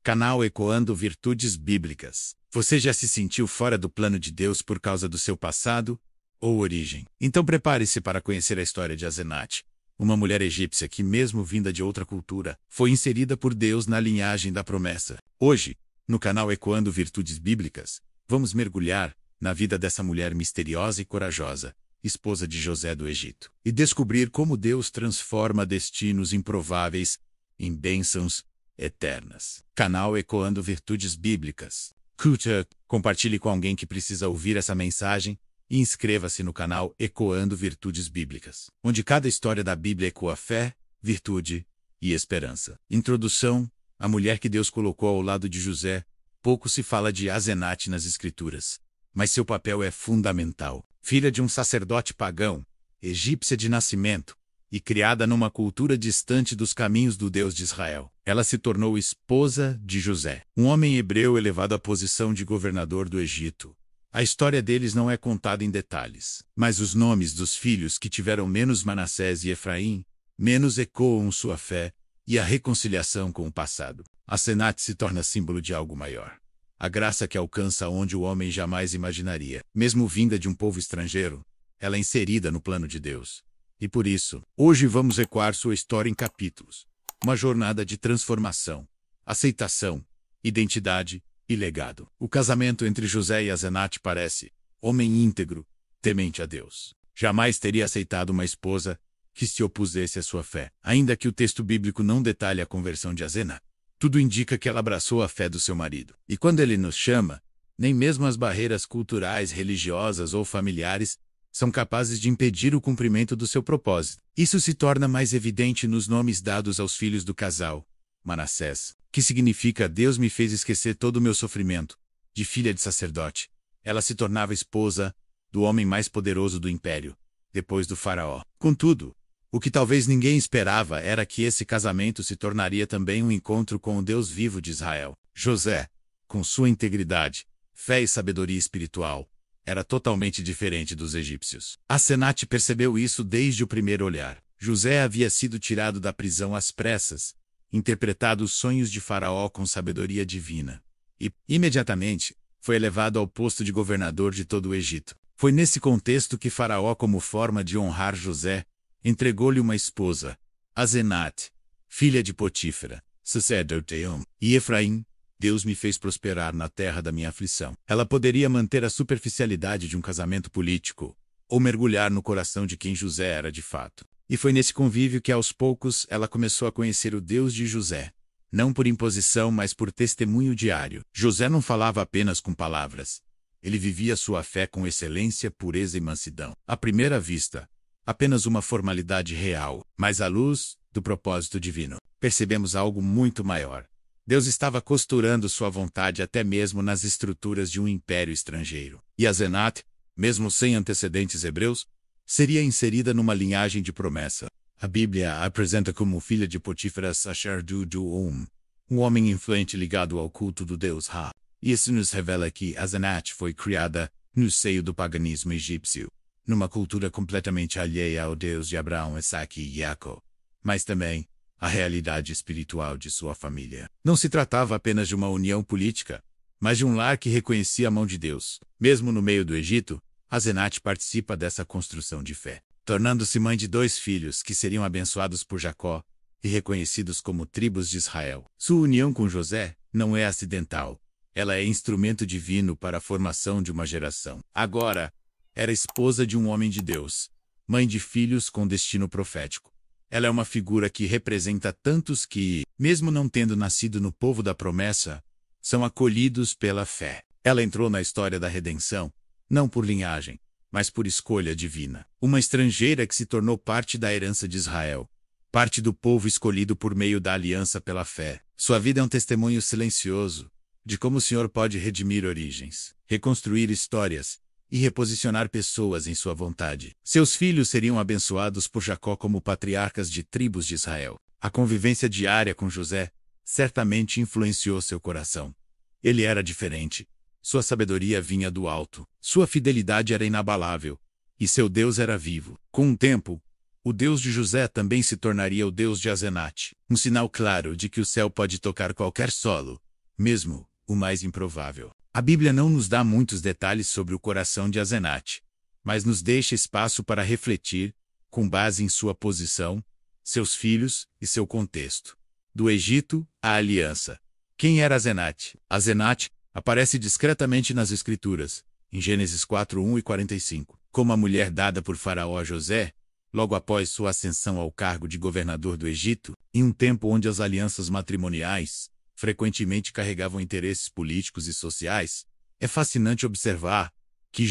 Canal Ecoando Virtudes Bíblicas. Você já se sentiu fora do plano de Deus por causa do seu passado ou origem? Então prepare-se para conhecer a história de Asenate, uma mulher egípcia que, mesmo vinda de outra cultura, foi inserida por Deus na linhagem da promessa. Hoje, no canal Ecoando Virtudes Bíblicas, vamos mergulhar na vida dessa mulher misteriosa e corajosa, esposa de José do Egito, e descobrir como Deus transforma destinos improváveis em bênçãos eternas. Canal Ecoando Virtudes Bíblicas. Curta, compartilhe com alguém que precisa ouvir essa mensagem e inscreva-se no canal Ecoando Virtudes Bíblicas, onde cada história da Bíblia ecoa fé, virtude e esperança. Introdução: a mulher que Deus colocou ao lado de José. Pouco se fala de Asenate nas Escrituras, mas seu papel é fundamental. Filha de um sacerdote pagão, egípcia de nascimento e criada numa cultura distante dos caminhos do Deus de Israel, ela se tornou esposa de José, um homem hebreu elevado à posição de governador do Egito. A história deles não é contada em detalhes, mas os nomes dos filhos que tiveram menos Manassés e Efraim menos ecoam sua fé e a reconciliação com o passado. Asenate se torna símbolo de algo maior. A graça que alcança onde o homem jamais imaginaria. Mesmo vinda de um povo estrangeiro, ela é inserida no plano de Deus. E por isso, hoje vamos ecoar sua história em capítulos. Uma jornada de transformação, aceitação, identidade e legado. O casamento entre José e Asenate parece homem íntegro, temente a Deus. Jamais teria aceitado uma esposa que se opusesse à sua fé. Ainda que o texto bíblico não detalhe a conversão de Asenate, tudo indica que ela abraçou a fé do seu marido. E quando ele nos chama, nem mesmo as barreiras culturais, religiosas ou familiares são capazes de impedir o cumprimento do seu propósito. Isso se torna mais evidente nos nomes dados aos filhos do casal. Manassés, que significa Deus me fez esquecer todo o meu sofrimento, de filha de sacerdote. Ela se tornava esposa do homem mais poderoso do império, depois do faraó. Contudo, o que talvez ninguém esperava era que esse casamento se tornaria também um encontro com o Deus vivo de Israel. José, com sua integridade, fé e sabedoria espiritual, era totalmente diferente dos egípcios. Asenate percebeu isso desde o primeiro olhar. José havia sido tirado da prisão às pressas, interpretado os sonhos de Faraó com sabedoria divina, e, imediatamente, foi elevado ao posto de governador de todo o Egito. Foi nesse contexto que Faraó, como forma de honrar José, entregou-lhe uma esposa, Asenate, filha de Potífera, sacerdote, e Efraim. Deus me fez prosperar na terra da minha aflição. Ela poderia manter a superficialidade de um casamento político, ou mergulhar no coração de quem José era de fato. E foi nesse convívio que, aos poucos, ela começou a conhecer o Deus de José. Não por imposição, mas por testemunho diário. José não falava apenas com palavras. Ele vivia sua fé com excelência, pureza e mansidão. À primeira vista, apenas uma formalidade real, mas à luz do propósito divino, percebemos algo muito maior. Deus estava costurando sua vontade até mesmo nas estruturas de um império estrangeiro. E Asenate, mesmo sem antecedentes hebreus, seria inserida numa linhagem de promessa. A Bíblia a apresenta como filha de Potífera Sacerdote, um homem influente ligado ao culto do deus Ra. Isso nos revela que Asenate foi criada no seio do paganismo egípcio, numa cultura completamente alheia ao Deus de Abraão, Isaque e Jacó, mas também a realidade espiritual de sua família. Não se tratava apenas de uma união política, mas de um lar que reconhecia a mão de Deus. Mesmo no meio do Egito, Asenate participa dessa construção de fé, tornando-se mãe de 2 filhos que seriam abençoados por Jacó e reconhecidos como tribos de Israel. Sua união com José não é acidental. Ela é instrumento divino para a formação de uma geração. Agora, era esposa de um homem de Deus, mãe de filhos com destino profético. Ela é uma figura que representa tantos que, mesmo não tendo nascido no povo da promessa, são acolhidos pela fé. Ela entrou na história da redenção, não por linhagem, mas por escolha divina. Uma estrangeira que se tornou parte da herança de Israel, parte do povo escolhido por meio da aliança pela fé. Sua vida é um testemunho silencioso de como o Senhor pode redimir origens, reconstruir histórias e reposicionar pessoas em sua vontade. Seus filhos seriam abençoados por Jacó como patriarcas de tribos de Israel. A convivência diária com José certamente influenciou seu coração. Ele era diferente. Sua sabedoria vinha do alto. Sua fidelidade era inabalável. E seu Deus era vivo. Com o tempo, o Deus de José também se tornaria o Deus de Asenate. Um sinal claro de que o céu pode tocar qualquer solo mesmo o mais improvável. A Bíblia não nos dá muitos detalhes sobre o coração de Asenate, mas nos deixa espaço para refletir, com base em sua posição, seus filhos e seu contexto. Do Egito à aliança. Quem era Asenate? Asenate aparece discretamente nas Escrituras, em Gênesis 4:1 e 45, como a mulher dada por Faraó a José, logo após sua ascensão ao cargo de governador do Egito, em um tempo onde as alianças matrimoniais frequentemente carregavam interesses políticos e sociais. É fascinante observar que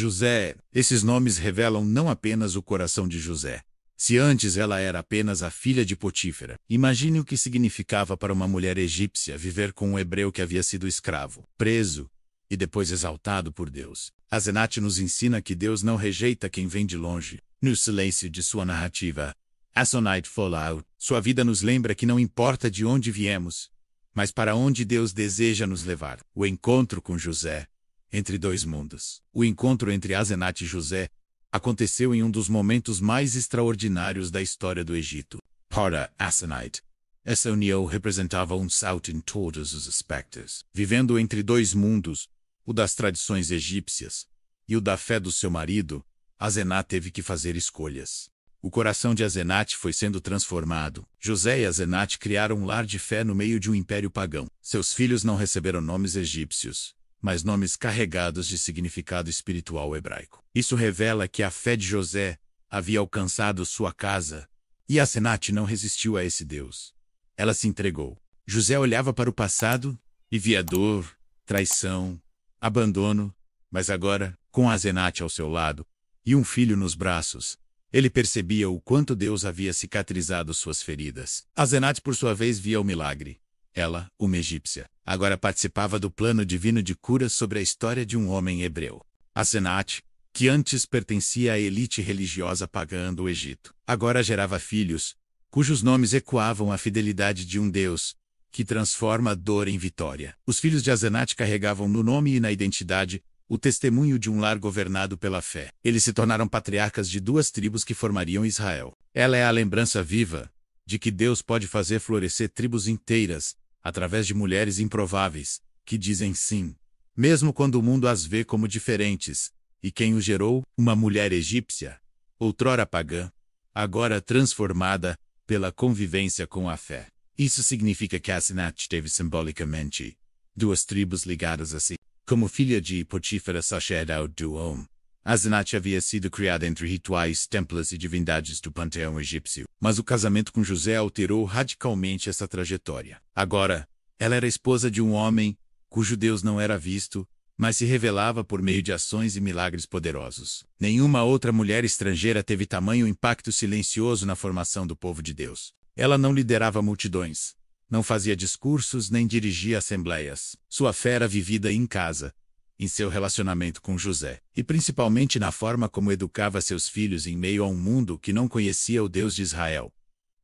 esses nomes revelam não apenas o coração de José. Se antes ela era apenas a filha de Potífera, imagine o que significava para uma mulher egípcia viver com um hebreu que havia sido escravo, preso e depois exaltado por Deus. Asenate nos ensina que Deus não rejeita quem vem de longe. No silêncio de sua narrativa, Asenate Fallout, sua vida nos lembra que não importa de onde viemos, mas para onde Deus deseja nos levar. O encontro com José, entre dois mundos. O encontro entre Asenate e José aconteceu em um dos momentos mais extraordinários da história do Egito. Para Asenate, essa união representava um salto em todos os aspectos. Vivendo entre dois mundos, o das tradições egípcias e o da fé do seu marido, Asenate teve que fazer escolhas. O coração de Asenate foi sendo transformado. José e Asenate criaram um lar de fé no meio de um império pagão. Seus filhos não receberam nomes egípcios, mas nomes carregados de significado espiritual hebraico. Isso revela que a fé de José havia alcançado sua casa, e Asenate não resistiu a esse Deus. Ela se entregou. José olhava para o passado e via dor, traição, abandono, mas agora, com Asenate ao seu lado e um filho nos braços, ele percebia o quanto Deus havia cicatrizado suas feridas. Asenate, por sua vez, via o milagre. Ela, uma egípcia, agora participava do plano divino de cura sobre a história de um homem hebreu. Asenate, que antes pertencia à elite religiosa pagã do Egito, agora gerava filhos, cujos nomes ecoavam a fidelidade de um Deus que transforma a dor em vitória. Os filhos de Asenate carregavam no nome e na identidade o testemunho de um lar governado pela fé. Eles se tornaram patriarcas de duas tribos que formariam Israel. Ela é a lembrança viva de que Deus pode fazer florescer tribos inteiras através de mulheres improváveis, que dizem sim, mesmo quando o mundo as vê como diferentes. E quem o gerou? Uma mulher egípcia, outrora pagã, agora transformada pela convivência com a fé. Isso significa que Asenate teve simbolicamente duas tribos ligadas a si. Como filha de Potífera sacerdote do Om, Asenate havia sido criada entre rituais, templos e divindades do panteão egípcio. Mas o casamento com José alterou radicalmente essa trajetória. Agora, ela era esposa de um homem cujo Deus não era visto, mas se revelava por meio de ações e milagres poderosos. Nenhuma outra mulher estrangeira teve tamanho impacto silencioso na formação do povo de Deus. Ela não liderava multidões, não fazia discursos nem dirigia assembleias. Sua fé era vivida em casa, em seu relacionamento com José, e principalmente na forma como educava seus filhos em meio a um mundo que não conhecia o Deus de Israel,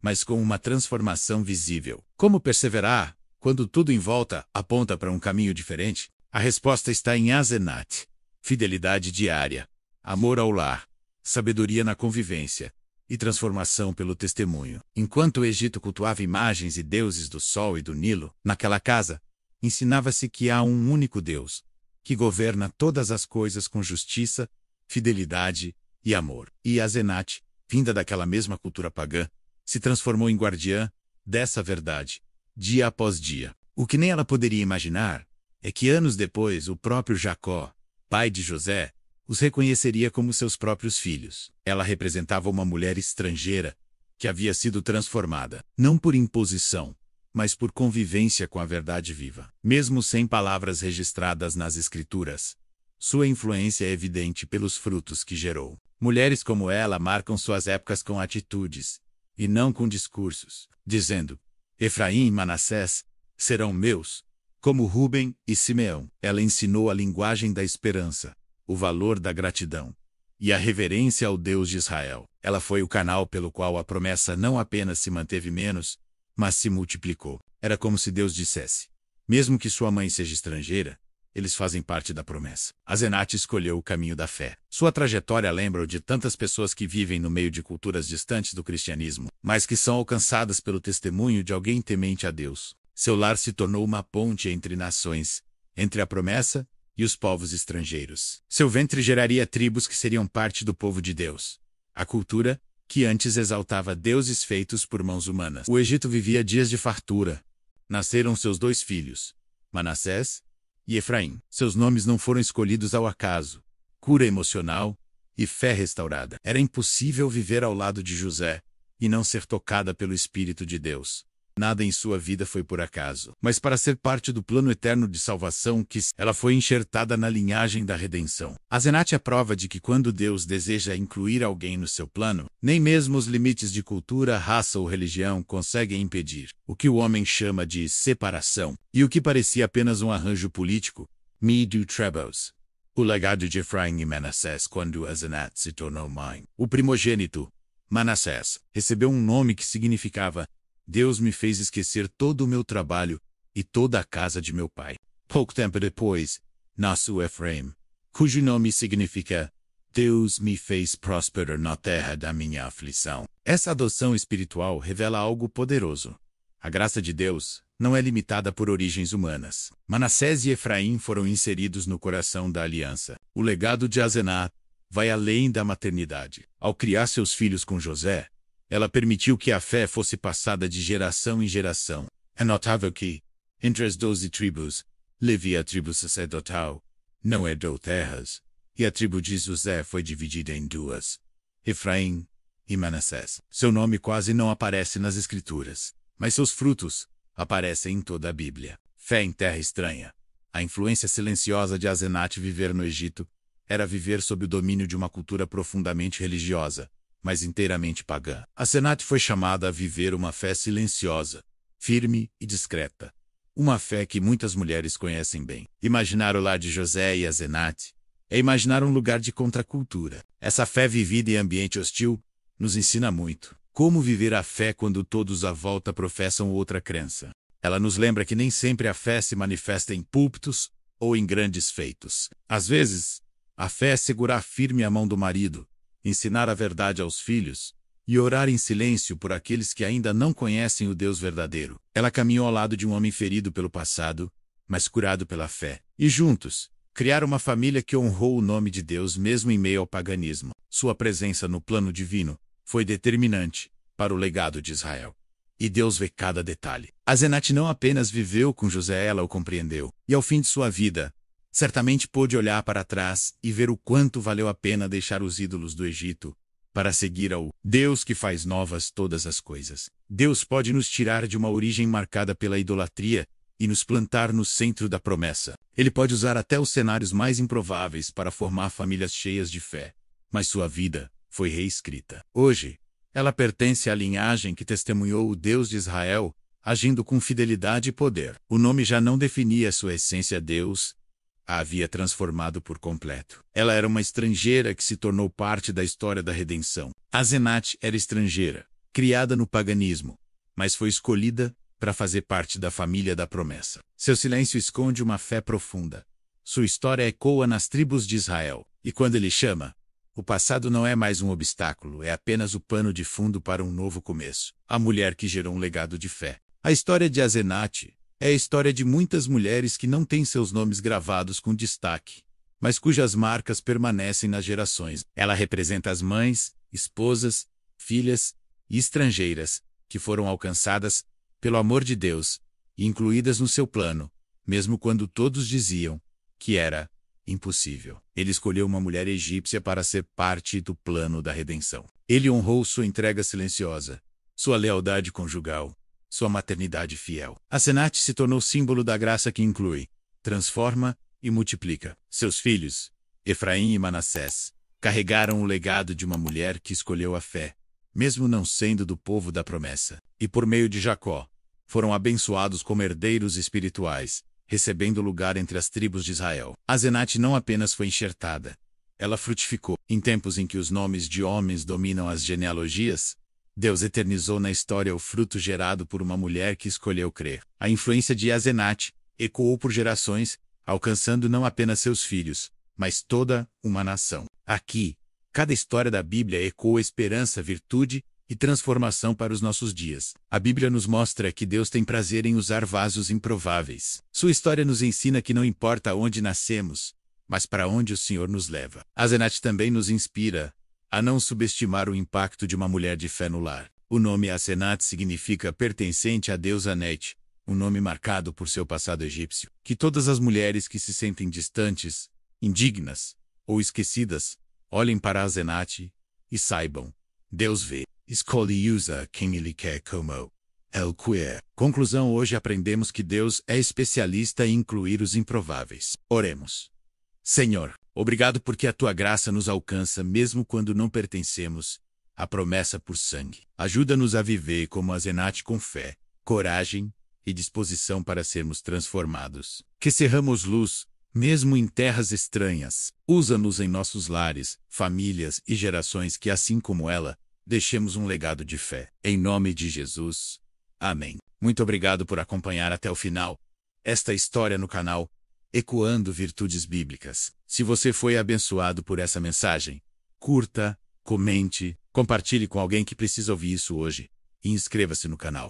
mas com uma transformação visível. Como perseverar quando tudo em volta aponta para um caminho diferente? A resposta está em Asenate. Fidelidade diária, amor ao lar, sabedoria na convivência e transformação pelo testemunho. Enquanto o Egito cultuava imagens e deuses do sol e do Nilo, naquela casa, ensinava-se que há um único Deus, que governa todas as coisas com justiça, fidelidade e amor. E Asenate, vinda daquela mesma cultura pagã, se transformou em guardiã dessa verdade, dia após dia. O que nem ela poderia imaginar é que anos depois o próprio Jacó, pai de José, os reconheceria como seus próprios filhos. Ela representava uma mulher estrangeira que havia sido transformada, não por imposição, mas por convivência com a verdade viva. Mesmo sem palavras registradas nas Escrituras, sua influência é evidente pelos frutos que gerou. Mulheres como ela marcam suas épocas com atitudes, e não com discursos, dizendo: Efraim e Manassés serão meus, como Rúben e Simeão. Ela ensinou a linguagem da esperança, o valor da gratidão e a reverência ao Deus de Israel. Ela foi o canal pelo qual a promessa não apenas se manteve menos, mas se multiplicou. Era como se Deus dissesse: mesmo que sua mãe seja estrangeira, eles fazem parte da promessa. Asenate escolheu o caminho da fé. Sua trajetória lembra o de tantas pessoas que vivem no meio de culturas distantes do cristianismo, mas que são alcançadas pelo testemunho de alguém temente a Deus. Seu lar se tornou uma ponte entre nações, entre a promessa e os povos estrangeiros. Seu ventre geraria tribos que seriam parte do povo de Deus. A cultura, que antes exaltava deuses feitos por mãos humanas. O Egito vivia dias de fartura. Nasceram seus 2 filhos, Manassés e Efraim. Seus nomes não foram escolhidos ao acaso. Cura emocional e fé restaurada. Era impossível viver ao lado de José e não ser tocada pelo Espírito de Deus. Nada em sua vida foi por acaso. Mas para ser parte do plano eterno de salvação, ela foi enxertada na linhagem da redenção. Asenate é prova de que quando Deus deseja incluir alguém no seu plano, nem mesmo os limites de cultura, raça ou religião conseguem impedir. O que o homem chama de separação, e o que parecia apenas um arranjo político, Midu Trebos. O legado de Efraim e Manassés quando Asenate se tornou mãe. O primogênito, Manassés, recebeu um nome que significava: Deus me fez esquecer todo o meu trabalho e toda a casa de meu pai. Pouco tempo depois, nasceu Efraim, cujo nome significa: Deus me fez próspero na terra da minha aflição. Essa adoção espiritual revela algo poderoso. A graça de Deus não é limitada por origens humanas. Manassés e Efraim foram inseridos no coração da aliança. O legado de Asenate vai além da maternidade. Ao criar seus filhos com José, ela permitiu que a fé fosse passada de geração em geração. É notável que, entre as 12 tribos, Levi, a tribo sacerdotal, não herdou terras, e a tribo de José foi dividida em 2, Efraim e Manassés. Seu nome quase não aparece nas Escrituras, mas seus frutos aparecem em toda a Bíblia. Fé em terra estranha. A influência silenciosa de Asenate viver no Egito era viver sob o domínio de uma cultura profundamente religiosa, mas inteiramente pagã. Asenate foi chamada a viver uma fé silenciosa, firme e discreta. Uma fé que muitas mulheres conhecem bem. Imaginar o lar de José e Asenate é imaginar um lugar de contracultura. Essa fé vivida em ambiente hostil nos ensina muito. Como viver a fé quando todos à volta professam outra crença? Ela nos lembra que nem sempre a fé se manifesta em púlpitos ou em grandes feitos. Às vezes, a fé é segurar firme a mão do marido, ensinar a verdade aos filhos e orar em silêncio por aqueles que ainda não conhecem o Deus verdadeiro. Ela caminhou ao lado de um homem ferido pelo passado, mas curado pela fé. E juntos, criaram uma família que honrou o nome de Deus mesmo em meio ao paganismo. Sua presença no plano divino foi determinante para o legado de Israel. E Deus vê cada detalhe. Asenate não apenas viveu com José, ela o compreendeu. E ao fim de sua vida, certamente pôde olhar para trás e ver o quanto valeu a pena deixar os ídolos do Egito para seguir ao Deus que faz novas todas as coisas. Deus pode nos tirar de uma origem marcada pela idolatria e nos plantar no centro da promessa. Ele pode usar até os cenários mais improváveis para formar famílias cheias de fé. Mas sua vida foi reescrita. Hoje, ela pertence à linhagem que testemunhou o Deus de Israel, agindo com fidelidade e poder. O nome já não definia sua essência. Deus a havia transformado por completo. Ela era uma estrangeira que se tornou parte da história da redenção. Asenate era estrangeira, criada no paganismo, mas foi escolhida para fazer parte da família da promessa. Seu silêncio esconde uma fé profunda. Sua história ecoa nas tribos de Israel. E quando ele chama, o passado não é mais um obstáculo, é apenas o pano de fundo para um novo começo. A mulher que gerou um legado de fé. A história de Asenate é a história de muitas mulheres que não têm seus nomes gravados com destaque, mas cujas marcas permanecem nas gerações. Ela representa as mães, esposas, filhas e estrangeiras que foram alcançadas pelo amor de Deus e incluídas no seu plano, mesmo quando todos diziam que era impossível. Ele escolheu uma mulher egípcia para ser parte do plano da redenção. Ele honrou sua entrega silenciosa, sua lealdade conjugal, sua maternidade fiel. Asenate se tornou símbolo da graça que inclui, transforma e multiplica. Seus filhos, Efraim e Manassés, carregaram o legado de uma mulher que escolheu a fé, mesmo não sendo do povo da promessa. E por meio de Jacó, foram abençoados como herdeiros espirituais, recebendo lugar entre as tribos de Israel. Asenate não apenas foi enxertada, ela frutificou. Em tempos em que os nomes de homens dominam as genealogias, Deus eternizou na história o fruto gerado por uma mulher que escolheu crer. A influência de Asenate ecoou por gerações, alcançando não apenas seus filhos, mas toda uma nação. Aqui, cada história da Bíblia ecoa esperança, virtude e transformação para os nossos dias. A Bíblia nos mostra que Deus tem prazer em usar vasos improváveis. Sua história nos ensina que não importa onde nascemos, mas para onde o Senhor nos leva. Asenate também nos inspira a não subestimar o impacto de uma mulher de fé no lar. O nome Asenate significa pertencente a deusa Anet, um nome marcado por seu passado egípcio. Que todas as mulheres que se sentem distantes, indignas ou esquecidas olhem para Asenate e saibam: Deus vê. Escolhe e usa quem Ele quer como Ele quer. Conclusão: hoje aprendemos que Deus é especialista em incluir os improváveis. Oremos. Senhor, obrigado porque a Tua graça nos alcança mesmo quando não pertencemos à promessa por sangue. Ajuda-nos a viver como Asenate com fé, coragem e disposição para sermos transformados. Que serramos luz, mesmo em terras estranhas. Usa-nos em nossos lares, famílias e gerações que, assim como ela, deixemos um legado de fé. Em nome de Jesus. Amém. Muito obrigado por acompanhar até o final esta história no canal Ecoando Virtudes Bíblicas. Se você foi abençoado por essa mensagem, curta, comente, compartilhe com alguém que precisa ouvir isso hoje e inscreva-se no canal.